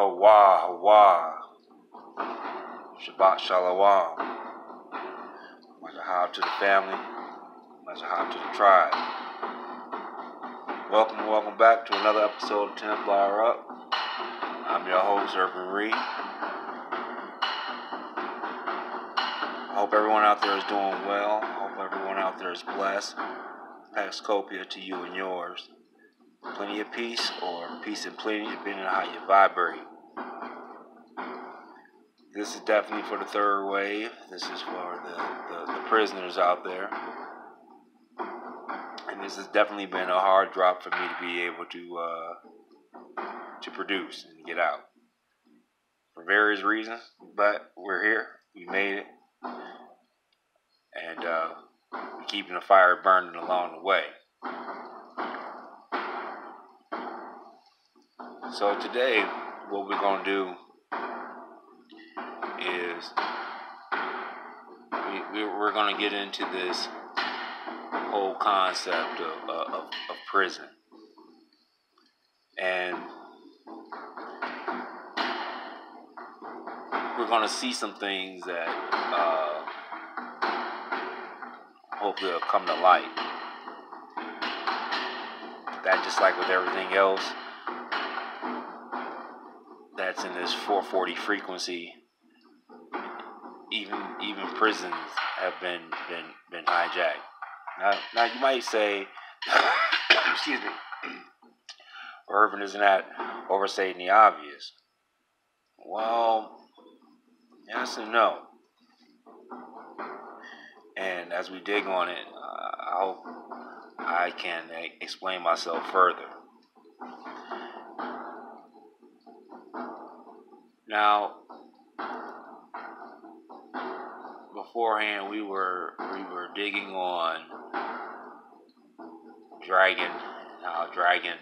Hawa, Hawa. Shabbat Shalom. Mazahab to the family. Mazahab to the tribe. Welcome back to another episode of Templar Up. I'm your host, Urban Reed. I hope everyone out there is doing well. I hope everyone out there is blessed. Paxcopia to you and yours. Plenty of peace or peace and plenty, depending on how you vibrate. This is definitely for the third wave. This is for the prisoners out there. And this has definitely been a hard drop for me to be able to produce and get out. For various reasons, but we're here. We made it. And we're keeping the fire burning along the way. So today, what we're going to do is we're going to get into this whole concept of prison. And we're going to see some things that hopefully will come to light. That, just like with everything else that's in this 440 frequency, even prisons have been hijacked. Now you might say, excuse me, Irvin, isn't that overstating the obvious? Well, yes and no. And as we dig on it, I hope I can explain myself further. Now, beforehand, we were digging on Dragon, and how Dragon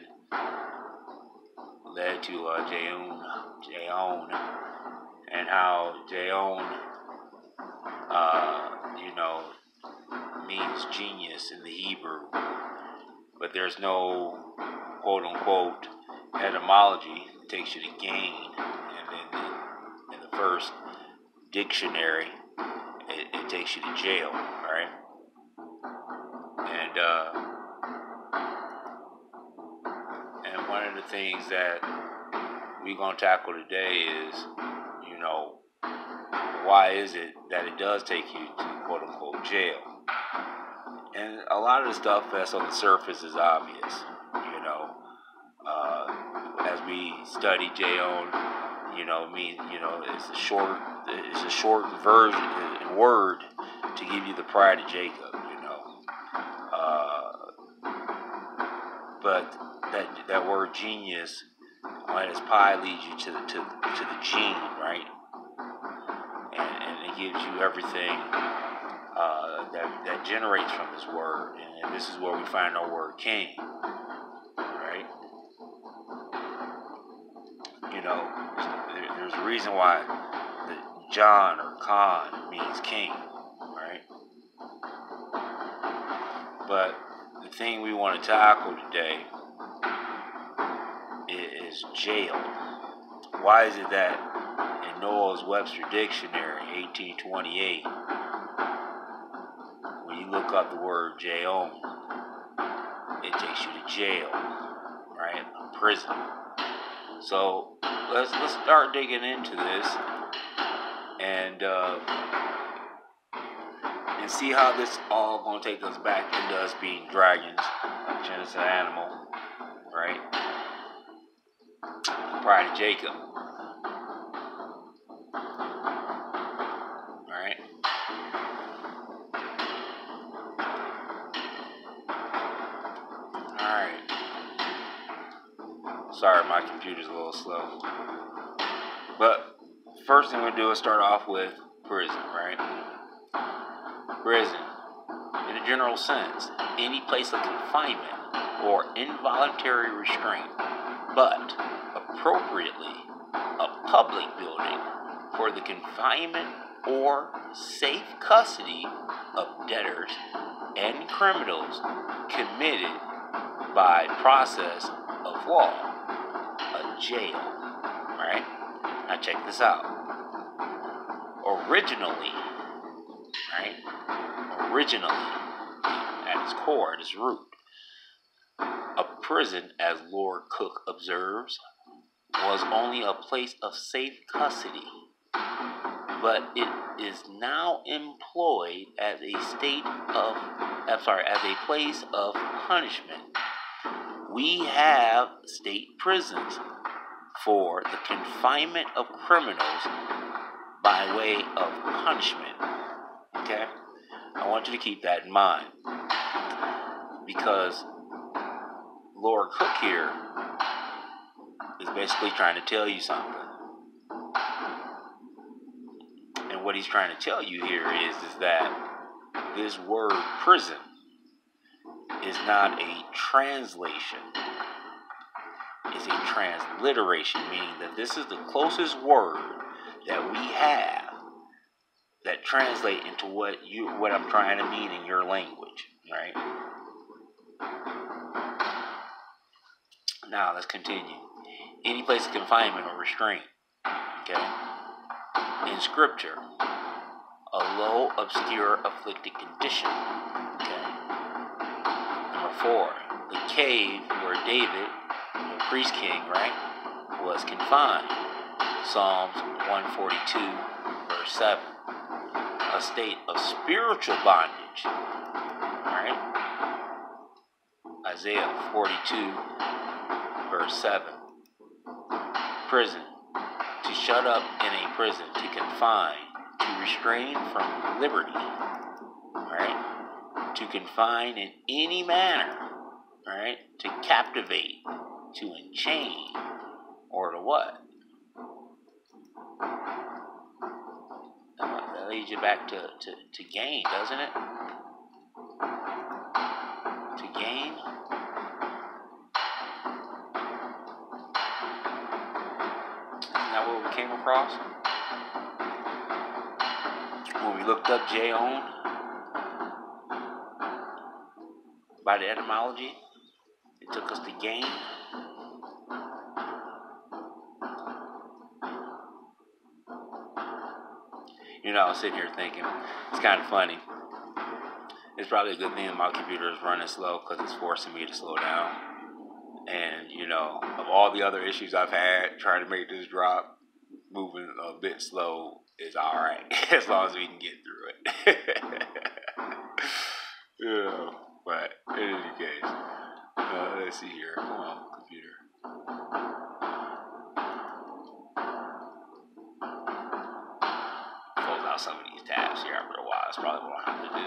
led to Jaon, and how Jaon, means genius in the Hebrew, but there's no quote-unquote etymology. It takes you to gain, and then in the first dictionary, it takes you to jail, right? And one of the things that we're going to tackle today is, why is it that it does take you to quote-unquote jail? And a lot of the stuff that's on the surface is obvious, as we study Jaon, it's a short version, word to give you the pride of Jacob, but that word genius on its pie leads you to the gene, right? And it gives you everything that generates from this word, and this is where we find our word king, right? There's a reason why the John or Khan means king, right? But the thing we want to tackle today is jail. Why is it that in Noah's Webster Dictionary, 1828, when you look up the word Jaon, it takes you to jail, right? A prison. So let's start digging into this and see how this all gonna take us back into us being dragons, genus of animal, right? The pride of Jacob. Alright. Alright. Sorry, my computer's a little slow. But first thing we do is start off with prison, right? Prison, in a general sense, any place of confinement or involuntary restraint, but appropriately a public building for the confinement or safe custody of debtors and criminals committed by process of law, a jail, right? check this out. Originally, right? Originally, at its core, at its root, a prison, as Lord Cook observes, was only a place of safe custody, but it is now employed as a place of punishment. We have state prisons for the confinement of criminals by way of punishment. Okay? I want you to keep that in mind, because Lord Cook here is basically trying to tell you something. And what he's trying to tell you here is that this word prison is not a translation. It's a transliteration, meaning that this is the closest word that we have that translate into what I'm trying to mean in your language, right? Now let's continue. Any place of confinement or restraint, okay? In Scripture, a low, obscure, afflicted condition, okay? Number 4, the cave where David, the priest king, right, was confined. Psalms 142, verse 7. A state of spiritual bondage, right? Isaiah 42, verse 7. Prison. To shut up in a prison, to confine, to restrain from liberty, right? To confine in any manner, right? To captivate, to enchain, or to what? That leads you back to gain, doesn't it? To gain. Isn't that what we came across? When we looked up J-own, by the etymology, it took us to gain. You know, I was sitting here thinking, it's kind of funny. It's probably a good thing that my computer is running slow because it's forcing me to slow down. And, you know, of all the other issues I've had, trying to make this drop, moving a bit slow is alright. As long as we can get through it. Yeah, but in any case, let's see here. Come on, computer. Close out some of these tabs here after a while. That's probably what I have to do.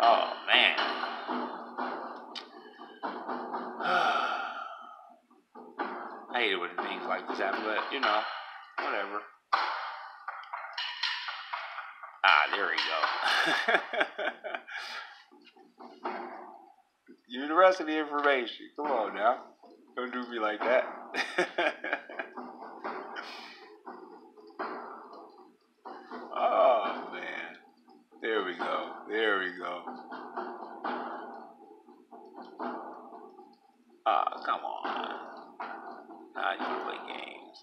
Oh, man. I hate it when things like this happen, but, you know, whatever. There we go. Give me the rest of the information. Come on now. Don't do me like that. Oh, man. There we go. There we go. Come on. Now you can play games.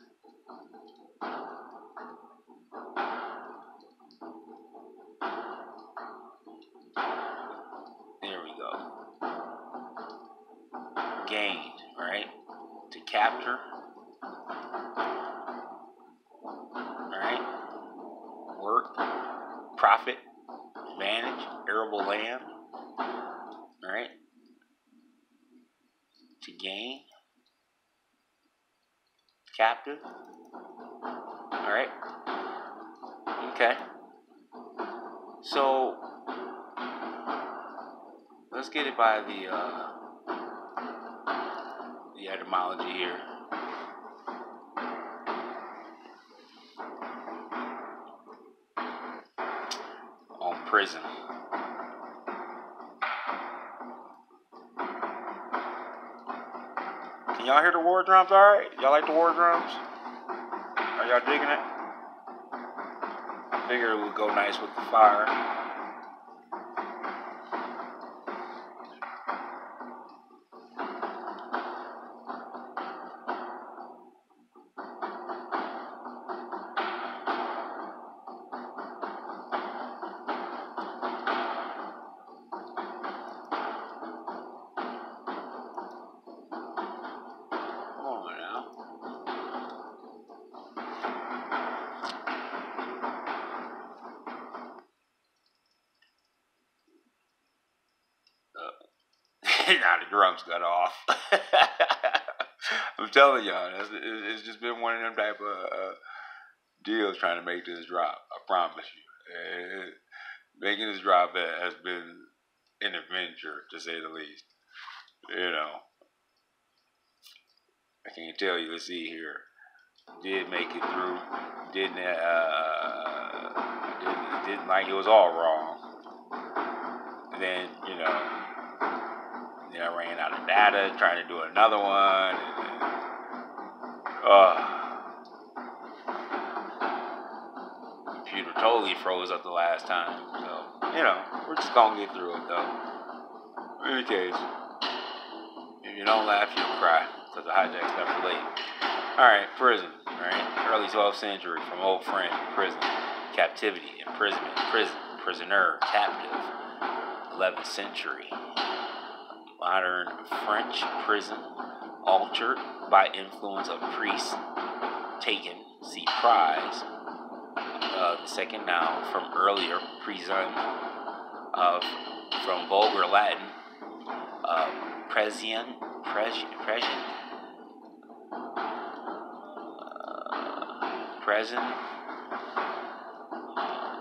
There we go. Gained, right? To capture. Alright? Work. Profit. Advantage. Arable land. Alright? To gain. Captive. Alright? Okay. So, let's get it by the etymology here. On prison. y'all hear the war drums? All right, y'all like the war drums? Are y'all digging it? I figured it would go nice with the fire. Now the drums got off. I'm telling y'all, it's just been one of them type of deals trying to make this drop. I promise you. Making this drop has been an adventure, to say the least. You know, I can't tell you. Let's see here. Did make it through. Didn't like it was all wrong. And then, you know, then I ran out of data trying to do another one. Computer totally froze up the last time. So, you know, we're just going to get through it, though. In any case, if you don't laugh, you'll cry. Because the hijack's never late. Alright, prison, right? Early 12th century, from old friend, prison, captivity, imprisonment, prison, prisoner, captive. 11th century, modern French prison, altered by influence of priests, taken, see prize, the second noun from earlier, prison, from vulgar Latin, present,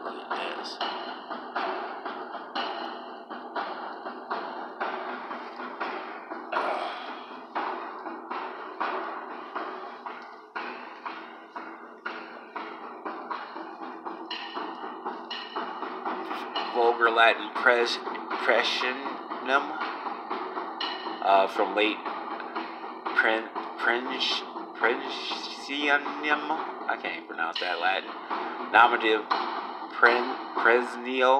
look at this. Vulgar Latin prescientum, from late prescientum. I can't even pronounce that Latin. Nominative presnio,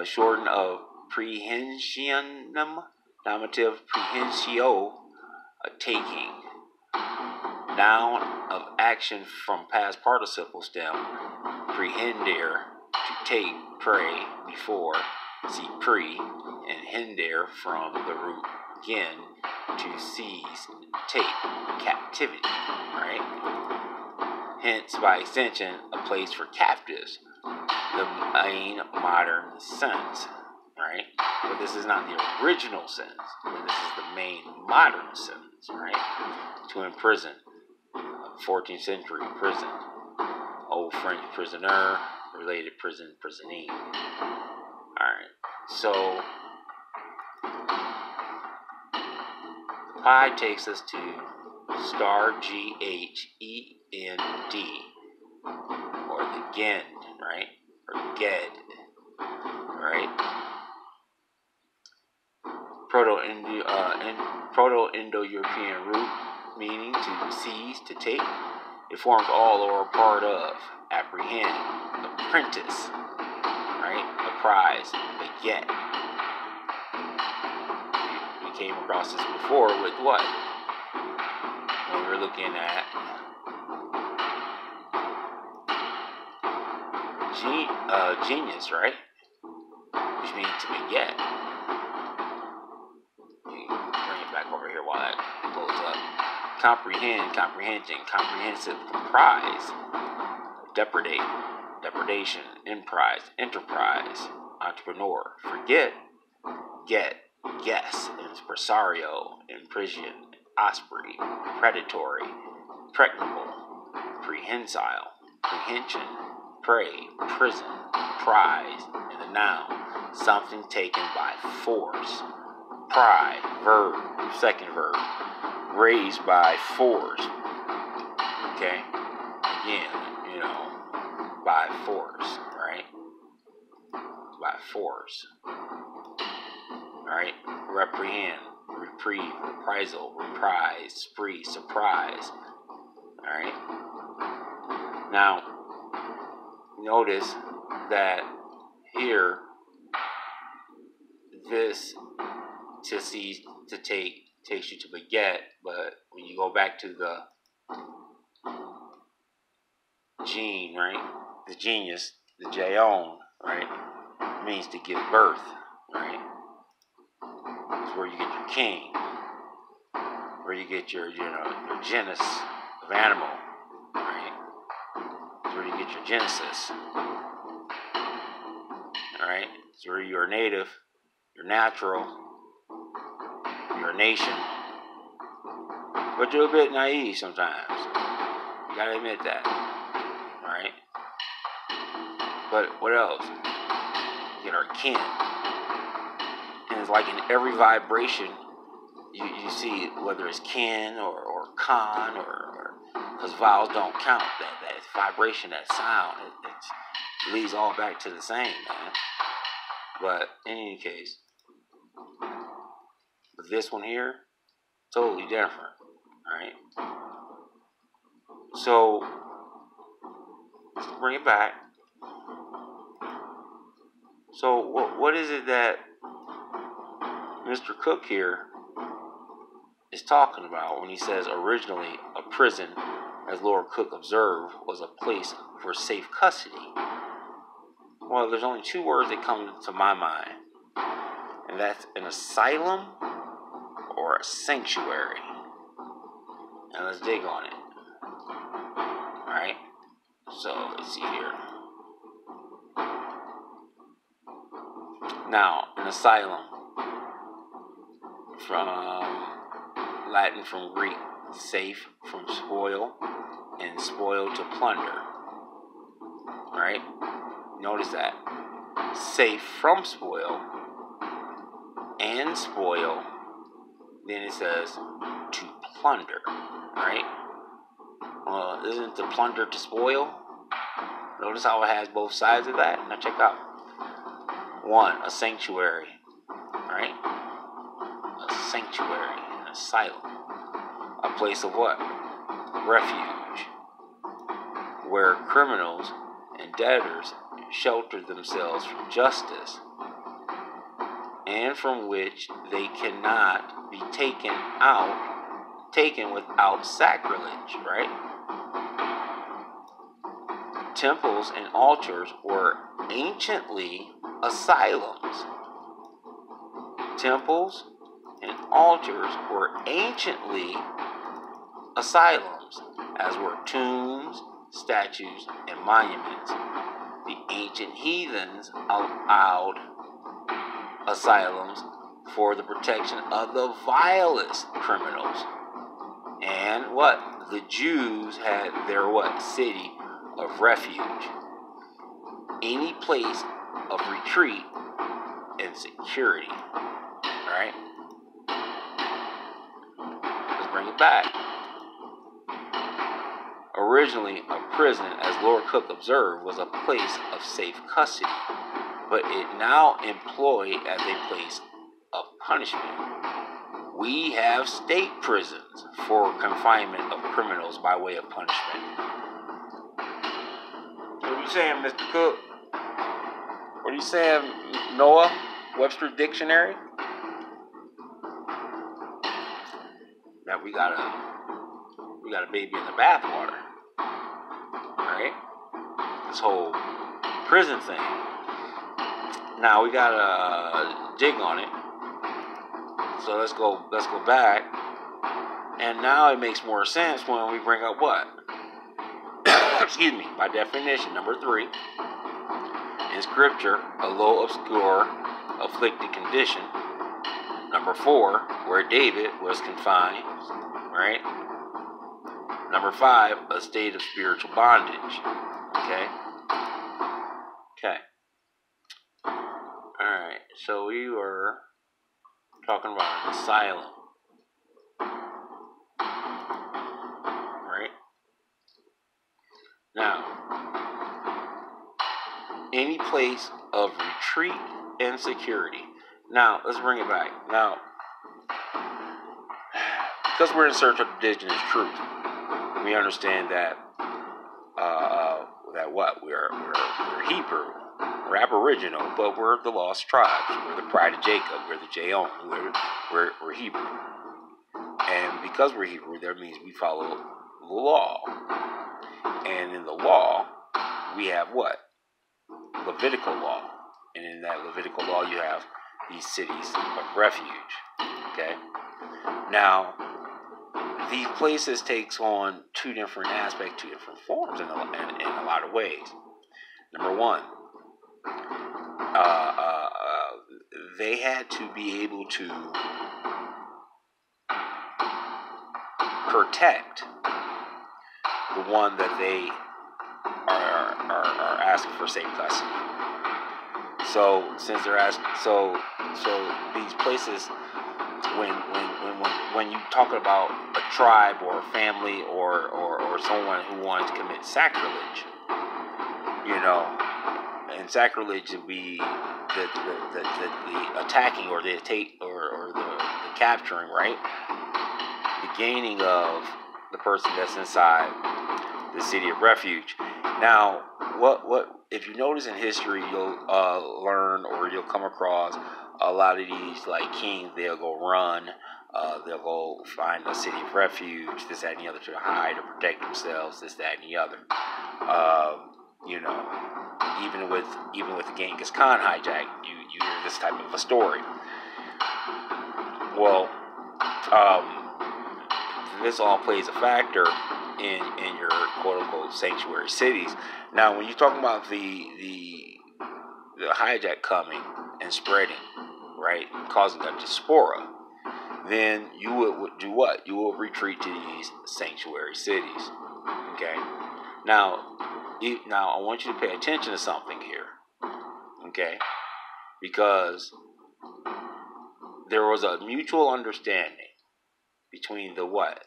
shortened of prehensionum. Nominative prehensio, taking. Noun of action from past participle stem. Prehender, to take, pray, before, see pre, and hender from the root again, to seize, take, captivity, right? Hence, by extension, a place for captives, the main modern sense, right? But this is not the original sense, but this is the main modern sense, right? To imprison, 14th century prison, old French prisoner, related prison, prisonee. Alright, so pi takes us to star G-H-E-N-D, or the Gend, right? Or Ged, right? Proto-Indo-European root meaning to seize, to take. It forms all or a part of, apprehend, apprentice, right? Apprise, beget. We came across this before with what? When we were looking at genius, right? Which means to beget. Bring it back over here while that blows up. Comprehend, comprehension, comprehensive, comprise, depredate, depredation, emprise, enterprise, entrepreneur, forget, get, guess, impresario, imprison, osprey, predatory, pregnable, prehensile, prehension, prey, prison, prize, and the noun, something taken by force. Pry, verb, second verb, raised by force. Okay? Again, you know, by force, right? By force. Alright? Reprehend, reprieve, reprisal, reprise, spree, surprise. Alright? Now, notice that here, this to take takes you to beget, but when you go back to the gene, right? The genius, the Jaon, right? Means to give birth, right? It's where you get your king, where you get your genus of animal, right? It's where you get your genesis, all right? It's where you're native, you're natural, you're a nation, but you're a bit naive sometimes. You gotta admit that, all right? But what else? You get our kin. And it's like in every vibration, you see it, whether it's kin or con, or because vowels don't count. That vibration, that sound, it leads all back to the same, man. But in any case, with this one here, totally different, right? So let's bring it back. So what is it that Mr. Cook here is talking about when he says originally a prison, as Lord Cook observed, was a place for safe custody? Well, there's only two words that come to my mind, and that's an asylum or a sanctuary. And let's dig on it. Alright? So let's see here. Now, an asylum, from Latin from Greek, safe from spoil, and spoil to plunder. Right? Notice that. Safe from spoil and spoil. Then it says to plunder. Right? Well, isn't the plunder to spoil? Notice how it has both sides of that? Now check out. One, a sanctuary. Right? A sanctuary, an asylum. A place of what? Refuge. Where criminals and debtors shelter themselves from justice, and from which they cannot be taken without sacrilege, right? Temples and altars were anciently asylums. Temples and altars were anciently asylums, as were tombs, statues, and monuments. The ancient heathens allowed asylums for the protection of the vilest criminals. And what? The Jews had their what? City of refuge. Any place of retreat and security. Alright? Let's bring it back. Originally, a prison, as Lord Cook observed, was a place of safe custody, but it now employed as a place of punishment. We have state prisons for confinement of criminals by way of punishment. What are you saying, Mr. Cook? What are you saying, Noah? Webster's Dictionary? That we got a baby in the bathwater. Right? This whole prison thing. Now we gotta dig on it. So let's go back. And now it makes more sense when we bring up what? Excuse me, by definition, number 3. In scripture, a low, obscure, afflicted condition. Number 4, where David was confined, right? Number 5, a state of spiritual bondage. Okay? Okay. Alright, so we were talking about an asylum. Right? Now, any place of retreat and security. Now, let's bring it back. Now, because we're in search of indigenous truth. We understand that we're Hebrew, we're Aboriginal, but we're the lost tribes. We're the pride of Jacob. We're the Jaon. We're Hebrew, and because we're Hebrew, that means we follow the law. And in the law, we have what? Levitical law. And in that Levitical law, you have these cities of refuge. Okay? Now, these places takes on two different aspects, two different forms in a lot of ways. Number one, they had to be able to protect the one that they are asking for safe custody. So since they're asking, so these places, when you talk about a tribe or a family or someone who wanted to commit sacrilege, and sacrilege would be the attacking or the capturing, right? The gaining of the person that's inside the city of refuge. Now, what if you notice in history, you'll learn or you'll come across a lot of these like kings. They'll go run, they'll go find a city of refuge, this, that, and the other, to hide or protect themselves, this, that, and the other. Even with the Genghis Khan hijack, you hear this type of a story. Well, this all plays a factor in your quote unquote sanctuary cities. Now, when you're talking about the hijack coming and spreading, right, causing a diaspora, then you would do what? You will retreat to these sanctuary cities. Okay. Now I want you to pay attention to something here. Okay, because there was a mutual understanding between the what?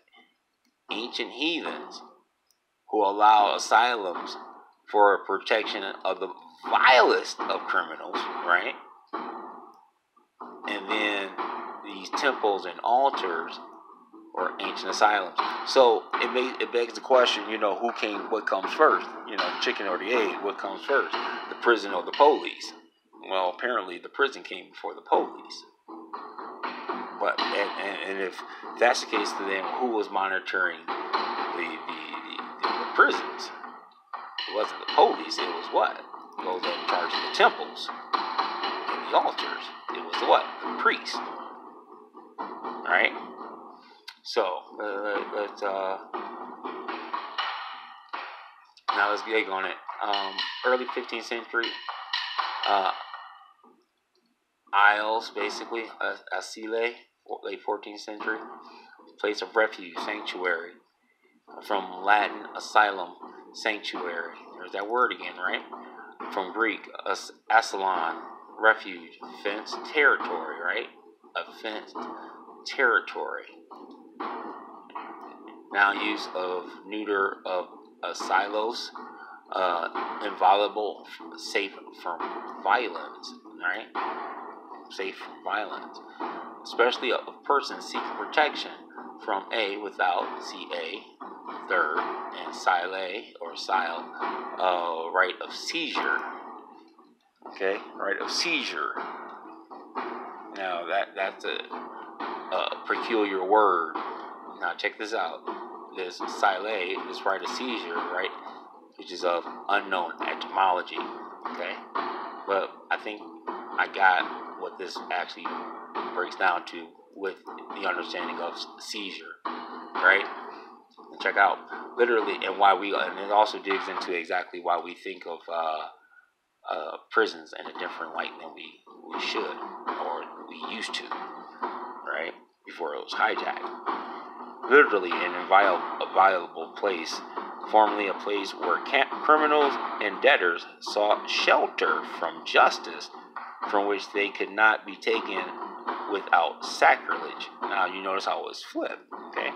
Ancient heathens who allow asylums for protection of the vilest of criminals, right? And then these temples and altars or ancient asylums. So it begs the question, what comes first? The chicken or the egg, what comes first? The prison or the police? Well, apparently the prison came before the police. But and if that's the case, then who was monitoring the prisons? It wasn't the police. It was what? Those that were in charge of the temples and the altars. It was the what? The priest. All right. So let's get on it. Early 15th century. Isles, basically, Asile, late 14th century, place of refuge, sanctuary, from Latin asylum, sanctuary. There's that word again, right? From Greek, asylon, refuge, fenced territory, right? A fenced territory. Now use of neuter of silos, inviolable, safe from violence, right? Safe from violence, especially a person seeking protection from A without CA, third, and sile or sile, right of seizure. Okay, right of seizure. Now that's a peculiar word. Now check this out. This sile, this right of seizure, right, which is of unknown etymology. Okay, but I think I got what this actually breaks down to with the understanding of seizure, right? And check out literally, and it also digs into exactly why we think of prisons in a different light than we should or we used to, right? Before it was hijacked. Literally an inviolable place, formerly a place where criminals and debtors sought shelter from justice, from which they could not be taken without sacrilege. Now you notice how it was flipped. Okay,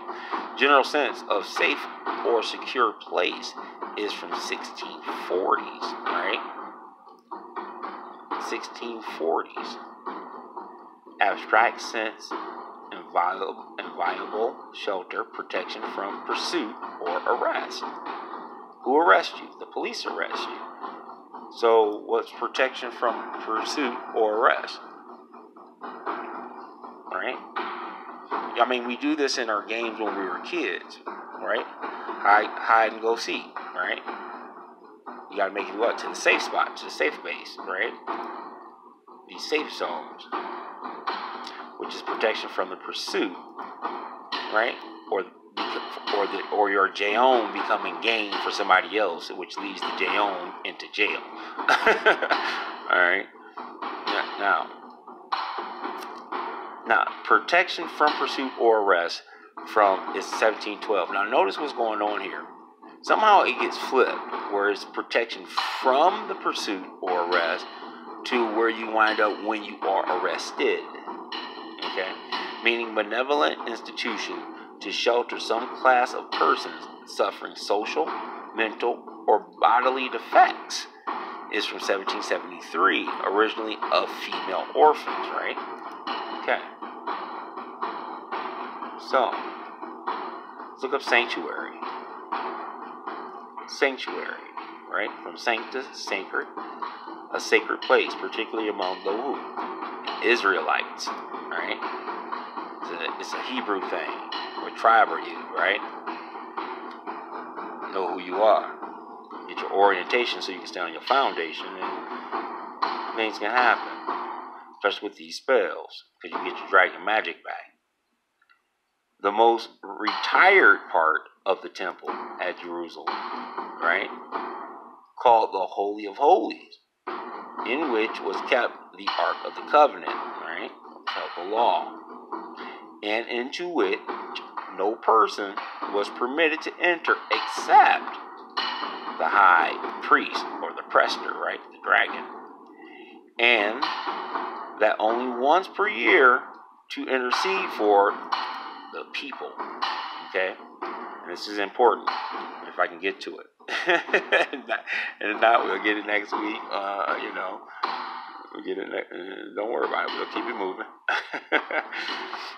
general sense of safe or secure place is from 1640s, right? 1640s. Abstract sense, inviolable inviolable shelter, protection from pursuit or arrest. Who arrests you? The police arrest you. So what's protection from pursuit or arrest? Right? I mean, we do this in our games when we were kids, right? Hide and go seek, right? You gotta make it what? To the safe spot, to the safe base, right? These safe zones, which is protection from the pursuit, right? Or your J-own becoming game for somebody else, which leads the J-own into jail. All right. Now, protection from pursuit or arrest is 1712. Now, notice what's going on here. Somehow it gets flipped, where it's protection from the pursuit or arrest to where you wind up when you are arrested. Okay? Meaning benevolent institution to shelter some class of persons suffering social, mental, or bodily defects is from 1773, originally of female orphans, right? Okay. So, let's look up sanctuary. Sanctuary, right? From sanctus, sacred, a sacred place, particularly among the Israelites, right? It's a Hebrew thing. What tribe are you, right? Know who you are. Get your orientation so you can stay on your foundation, and things can happen. Especially with these spells, because you get your dragon magic back. The most retired part of the temple at Jerusalem, right? Called the Holy of Holies, in which was kept the Ark of the Covenant, right? Of the law. And into which no person was permitted to enter except the high priest or the presbyter, right? The dragon. And that only once per year to intercede for the people. Okay? And this is important, if I can get to it. and if not, we'll get it next week. We'll get it. Don't worry about it. We'll keep it moving.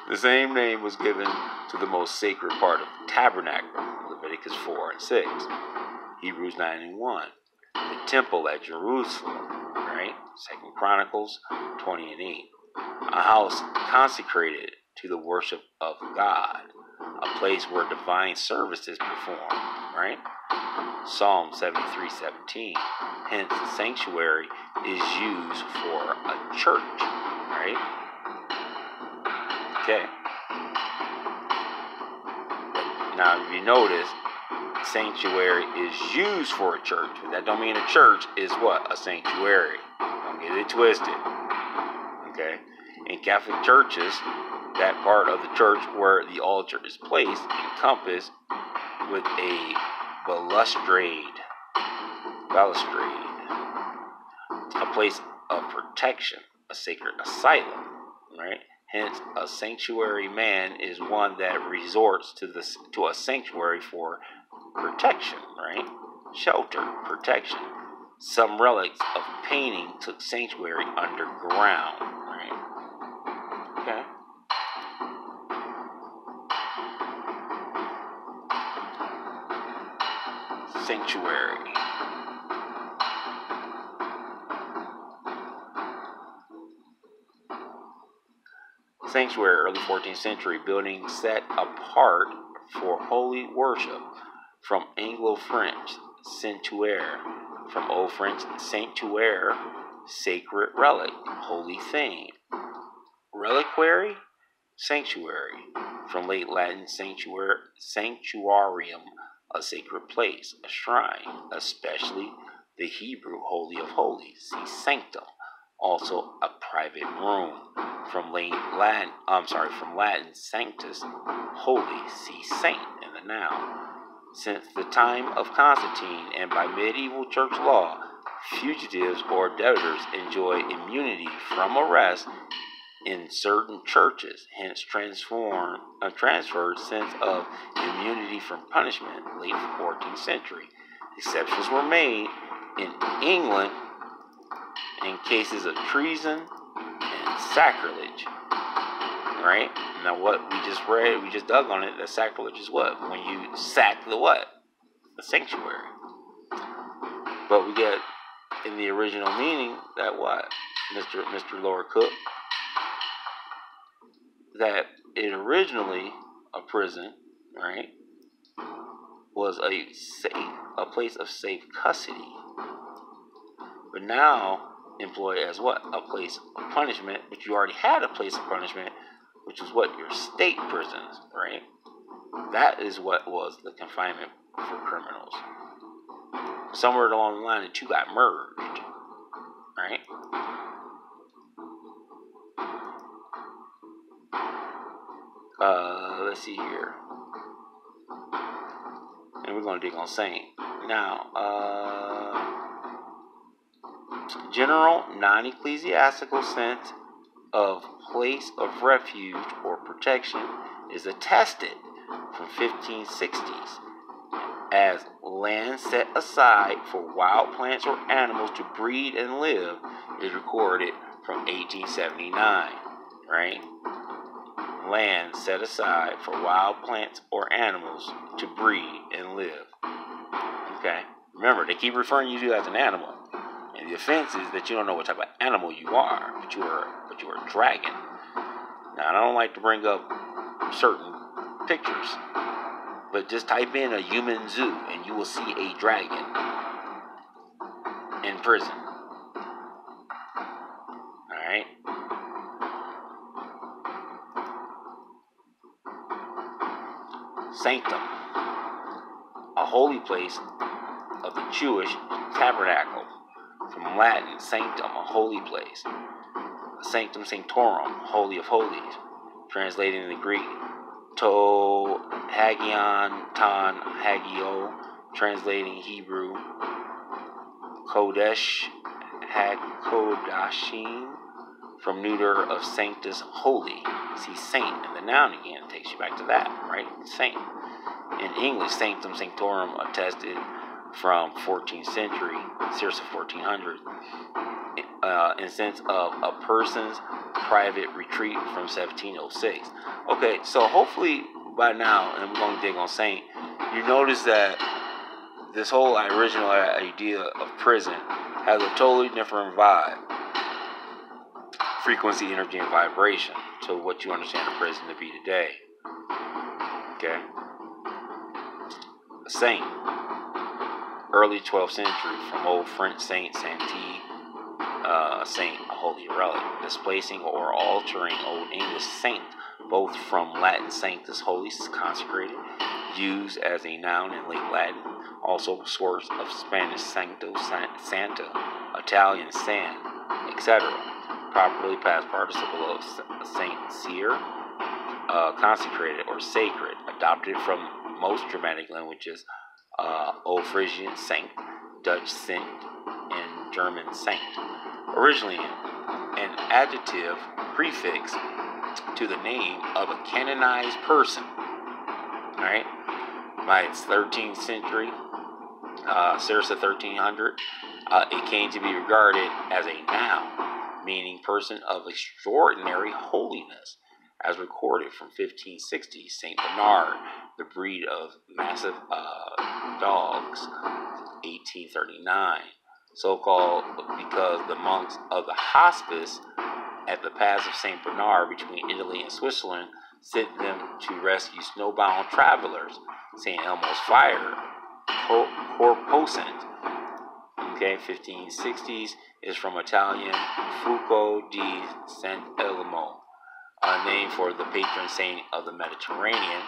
The same name was given to the most sacred part of the tabernacle, Leviticus 4 and 6, Hebrews 9 and 1, the temple at Jerusalem, right? 2 Chronicles 20 and 8, a house consecrated to the worship of God, a place where divine service is performed, right? Psalm 73:17. Hence, the sanctuary is used for a church, right? Okay. Now, if you notice, sanctuary is used for a church, but that don't mean a church is what? A sanctuary. Don't get it twisted. Okay? In Catholic churches, that part of the church where the altar is placed encompassed with a balustrade, a place of protection, a sacred asylum, right? Hence, a sanctuary man is one that resorts to a sanctuary for protection, right? Shelter, protection. Some relics of painting took sanctuary underground, right? Okay. Sanctuary. Sanctuary, early 14th century, building set apart for holy worship, from Anglo-French, Santuary, from Old French, sanctuaire, sacred relic, holy thing. Reliquary, sanctuary, from late Latin sanctuarium, a sacred place, a shrine, especially the Hebrew Holy of Holies, see sanctum, also a private room, from Latin sanctus, holy, see saint in the noun. Since the time of Constantine and by medieval church law, fugitives or debtors enjoy immunity from arrest in certain churches, hence transferred sense of immunity from punishment, late 14th century. Exceptions were made in England in cases of treason and sacrilege. right? Now what we just read, we just dug on it, that sacrilege is what? When you sack the what? The sanctuary. But we get in the original meaning that what? Mr. Lord Cook, that it originally, a prison, right, was a place of safe custody, but now employed as what? A place of punishment, but you already had a place of punishment, which is what? Your state prisons, right? That is what was the confinement for criminals. Somewhere along the line, the two got merged, right? Let's see here. And we're going to dig on Saint. Now, general non-ecclesiastical sense of place of refuge or protection is attested from 1560s as land set aside for wild plants or animals to breed and live is recorded from 1879, right? Land set aside for wild plants or animals to breed and live. Okay? Remember, they keep referring you to as an animal. And the offense is that you don't know what type of animal you are, but you are a dragon. Now, I don't like to bring up certain pictures, but just type in a human zoo and you will see a dragon in prison. Alright? Sanctum, a holy place of the Jewish tabernacle. From Latin, sanctum, a holy place. Sanctum sanctorum, holy of holies. Translated in the Greek, to hagion, ton, hagio. Translating Hebrew, kodesh, hakodashim. From neuter of sanctus, holy. See saint in the noun again. It takes you back to that, right? Saint. In English, sanctum sanctorum attested from 14th century, Circa 1400, in sense of a person's private retreat from 1706. Okay, so hopefully by now, and we're going to dig on Saint, you notice that this whole original idea of prison has a totally different vibe. Frequency, energy, and vibration to what you understand a prison to be today. Okay? A saint, early 12th century, from Old French saint, saintie, saint, a holy relic, displacing or altering Old English saint, both from Latin sanctus, holy, consecrated, used as a noun in late Latin, also source of Spanish sancto, santa, Italian san, etc. Properly past participle of Saint Cyr, consecrated or sacred, adopted from most Germanic languages, Old Frisian saint, Dutch saint, and German saint. Originally an adjective prefix to the name of a canonized person. Alright? By its 13th century, Circa 1300, it came to be regarded as a noun, meaning person of extraordinary holiness, as recorded from 1560. Saint Bernard, the breed of massive dogs, 1839. So-called because the monks of the hospice at the Pass of Saint Bernard between Italy and Switzerland sent them to rescue snowbound travelers. Saint Elmo's fire, corposant, okay, 1560s, is from Italian Fuoco di Sant'Elmo, a name for the patron saint of the Mediterranean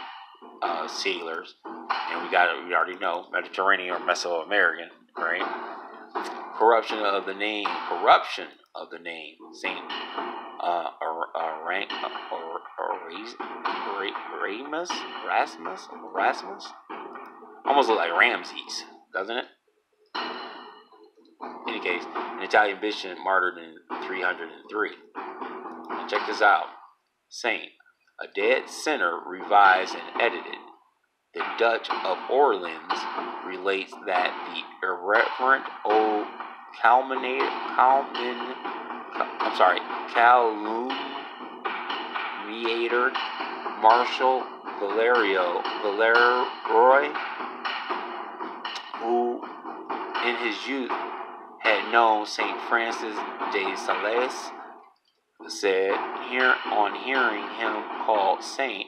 sailors. And we already know Mediterranean or Mesoamerican, right? Corruption of the name, Saint Erasmus, almost look like Ramses, doesn't it? In any case, an Italian bishop martyred in 303. Now check this out. Saint, a dead sinner revised and edited. The Dutch of Orleans relates that the irreverent old Mediator Marshal Valeroy, who in his youth had known St. Francis de Sales, said, on hearing him called saint,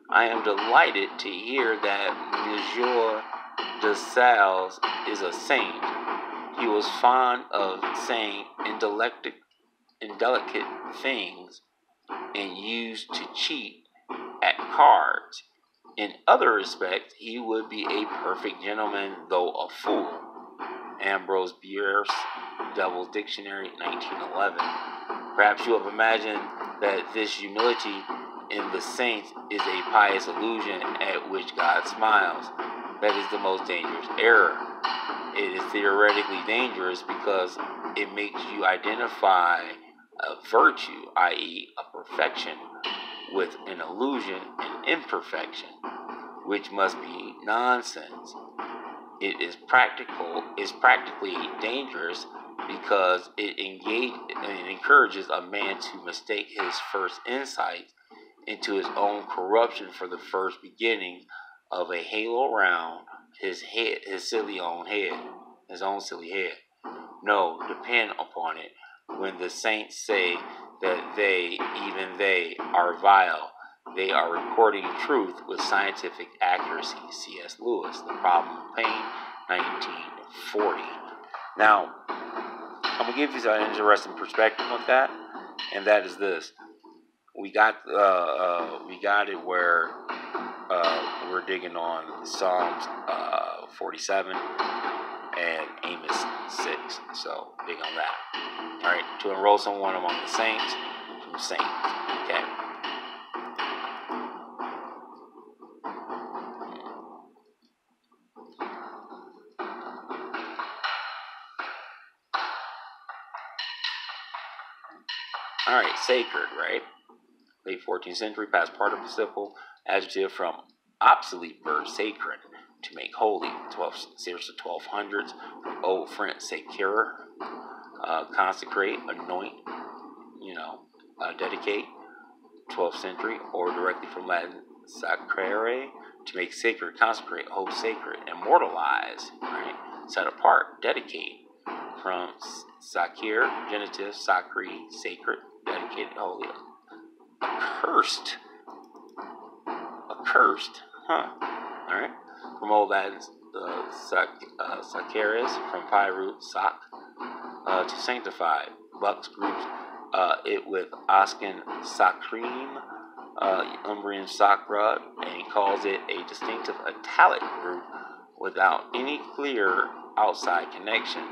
"I am delighted to hear that Monsieur de Sales is a saint. He was fond of saying indelicate things and used to cheat at cards. In other respects, he would be a perfect gentleman, though a fool." Ambrose Bierce, Devil's Dictionary, 1911. Perhaps you have imagined that this humility in the saints is a pious illusion at which God smiles. That is the most dangerous error. It is theoretically dangerous because it makes you identify a virtue, i.e. a perfection, with an illusion, an imperfection, which must be nonsense. It is practically dangerous because it encourages a man to mistake his first insight into his own corruption for the first beginning of a halo around his head, his own silly head. No, depend upon it, when the saints say that even they, are vile, they are recording truth with scientific accuracy. C.S. Lewis, The Problem of Pain, 1940. Now, I'm gonna give you an interesting perspective on that, and that is this: we got it where we're digging on Psalms 47 and Amos 6. So dig on that. All right, to enroll someone among the saints, from saints. Okay. All right, sacred, right? Late 14th century, past participle adjective from obsolete verb sacred, to make holy. 1200s, from Old French sacrer, consecrate, anoint, dedicate. 12th century, or directly from Latin sacrare, to make sacred, consecrate, hold sacred, immortalize, right? Set apart, dedicate. From sacre, genitive, sacri, sacred, dedicated, holy. Accursed, alright? From Old Latin, sacaris, from pi root, sac, to sanctify. Bucks groups it with Oscan sacrim, Umbrian sacra, and he calls it a distinctive italic group without any clear outside connection.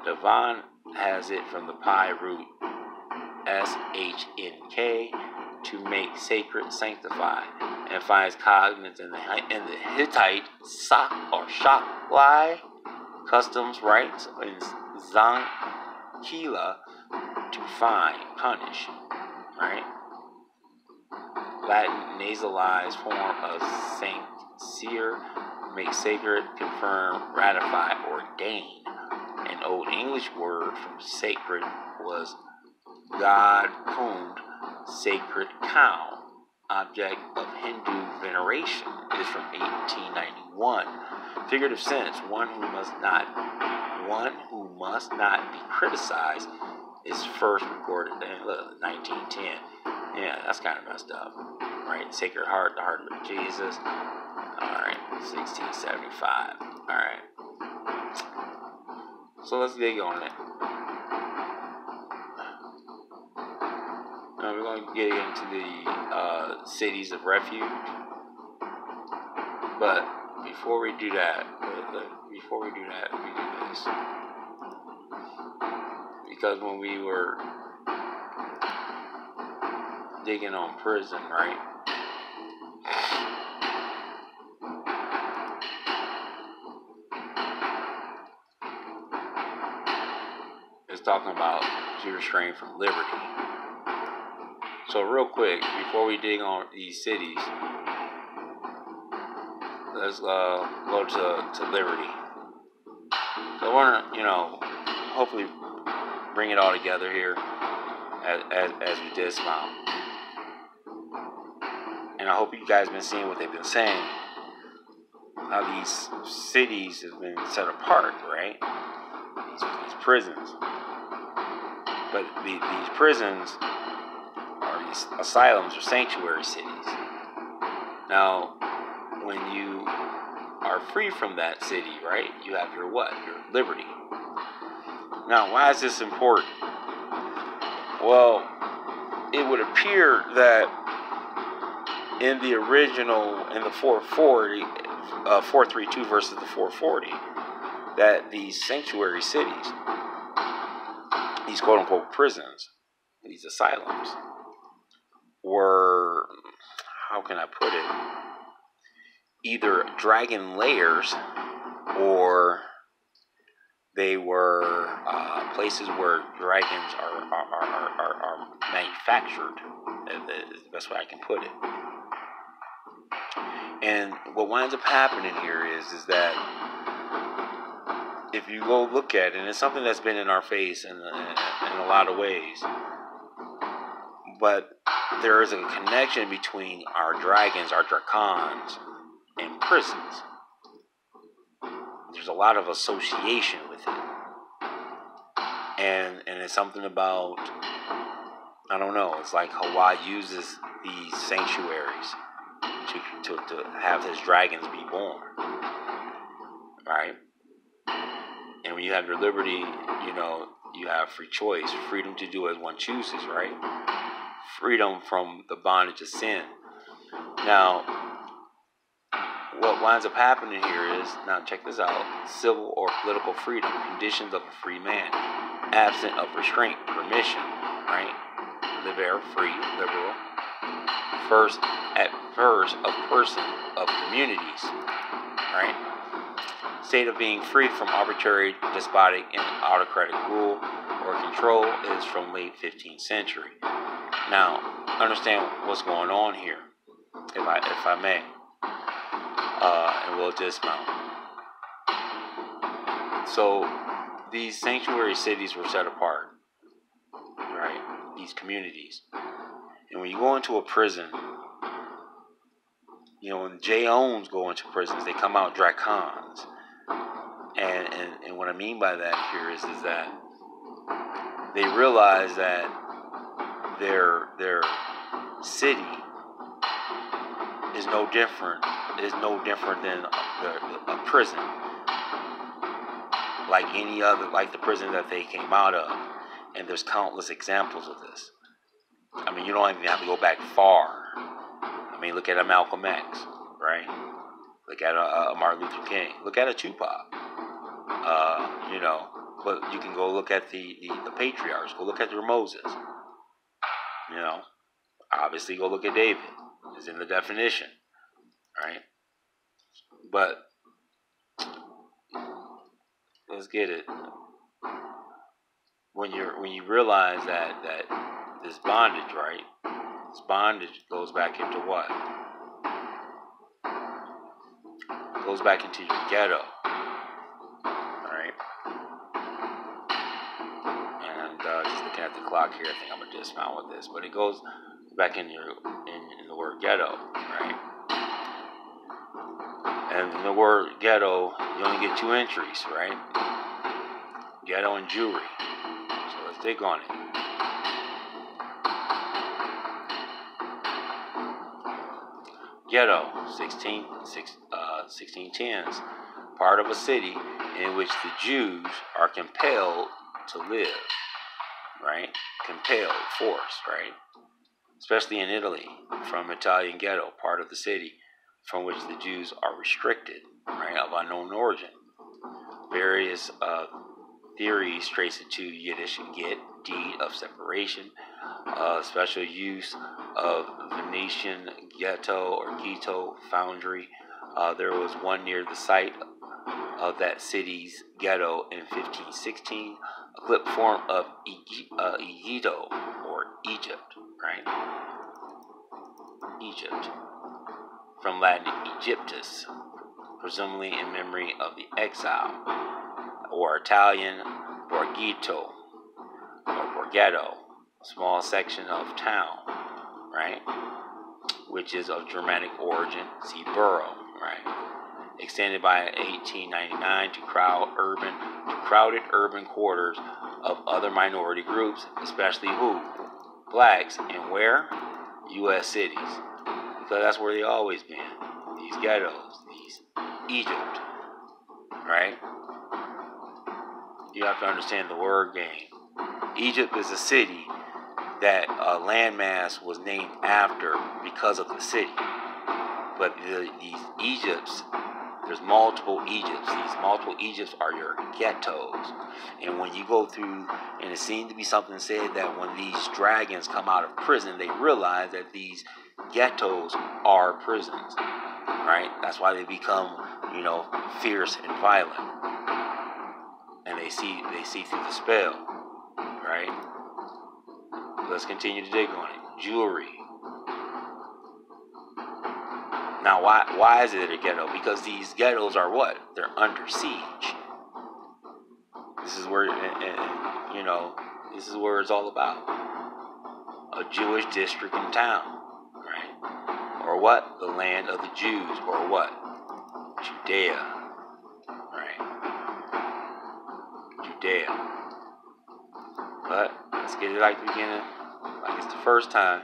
Devon has it from the pi root SHNK, to make sacred, sanctify, and finds cognizance in the Hittite sak or shaklai, customs, rites, and zankila, to fine, punish, right? Latin nasalized form of sancere, make sacred, confirm, ratify, ordain. An Old English word from sacred was God Kund, sacred cow, object of Hindu veneration, is from 1891. Figurative sense, one who must not be criticized, is first recorded in 1910. Yeah, that's kind of messed up, right? Sacred Heart, the heart of Jesus. All right, 1675. All right. So let's dig on it. Now we're going to get into the cities of refuge. But before we do that, let me do this. Because when we were digging on prison, right? It's talking about to restrain from liberty. So real quick, before we dig on these cities, let's go to liberty. So I want to, hopefully bring it all together here as we dismount. and I hope you guys been seeing what they've been saying, how these cities have been set apart, right? These prisons. But these prisons are these asylums or sanctuary cities. Now, when you are free from that city, right, you have your what? Your liberty. Now, why is this important? Well, it would appear that in the original, in the 432 versus the 440, that these sanctuary cities, these quote-unquote prisons, these asylums, were, how can I put it, either dragon lairs, or they were places where dragons are manufactured. Is the best way I can put it. And what winds up happening here is that if you go look at it, and it's something that's been in our face in a lot of ways, but there is a connection between our dragons, our dracons, and prisons. There's a lot of association with it. And it's something about, I don't know, it's like Hawaii uses these sanctuaries to have his dragons be born. Right? And when you have your liberty, you have free choice, freedom to do as one chooses, right? Freedom from the bondage of sin. Now, what winds up happening here is, now check this out, civil or political freedom, conditions of a free man, absent of restraint, permission, right? Live air, free, liberal. First of person of communities, right? State of being free from arbitrary, despotic, and autocratic rule or control is from late 15th century. Now, understand what's going on here, if I may, and we'll dismount. So, these sanctuary cities were set apart, right? These communities. And when you go into a prison, when J-Ohns go into prisons, they come out dracons. And what I mean by that here is that they realize that their city is no different than a prison, like the prison that they came out of. And there's countless examples of this. I mean, you don't even have to go back far. I mean, look at a Malcolm X, right? Look at a Martin Luther King. Look at a Tupac. But you can go look at the patriarchs. Go look at their Moses. Obviously go look at David. It's in the definition, right? But let's get it. When you realize that this bondage, right? This bondage goes back into what? It goes back into your ghetto, right? And just looking at the clock here, I think I'm gonna dismount with this, but it goes back in the word ghetto, right? And in the word ghetto, you only get 2 entries, right? Ghetto and jewelry. So let's dig on it. Ghetto, 1610s, part of a city in which the Jews are compelled to live, right? Compelled, forced, right? Especially in Italy, from Italian ghetto, part of the city from which the Jews are restricted, right, of unknown origin. Various theories trace it to Yiddish get, deed of separation, special use of Venetian ghetto or ghetto foundry. There was one near the site of that city's ghetto in 1516, a clip form of Egitto or Egypt, right? Egypt, from Latin Egyptus, presumably in memory of the exile, or Italian Borghetto or Borghetto, a small section of town, right? which is of Germanic origin, see borough, right? Extended by 1899 to crowded urban quarters of other minority groups, especially who? Blacks, and where? U.S. cities. Because that's where they always been. These ghettos, these Egypt, right? You have to understand the word game. Egypt is a city that a landmass was named after because of the city. But these Egypts, there's multiple Egypts. These multiple Egypts are your ghettos. And when you go through, and it seemed to be something said that when these dragons come out of prison, they realize that these ghettos are prisons, right? That's why they become, fierce and violent. And they see through the spell, right? Let's continue to dig on it. Jewelry. Now, why is it a ghetto? Because these ghettos are what? They're under siege. This is where, this is where it's all about. A Jewish district in town, right? Or what? The land of the Jews, or what? Judea, right? Judea. But let's get it like the beginning, like it's the first time.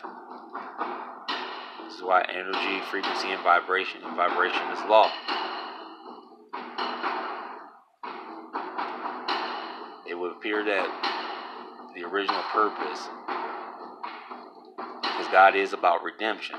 This is why energy, frequency, and vibration is law. It would appear that the original purpose, because God is about redemption,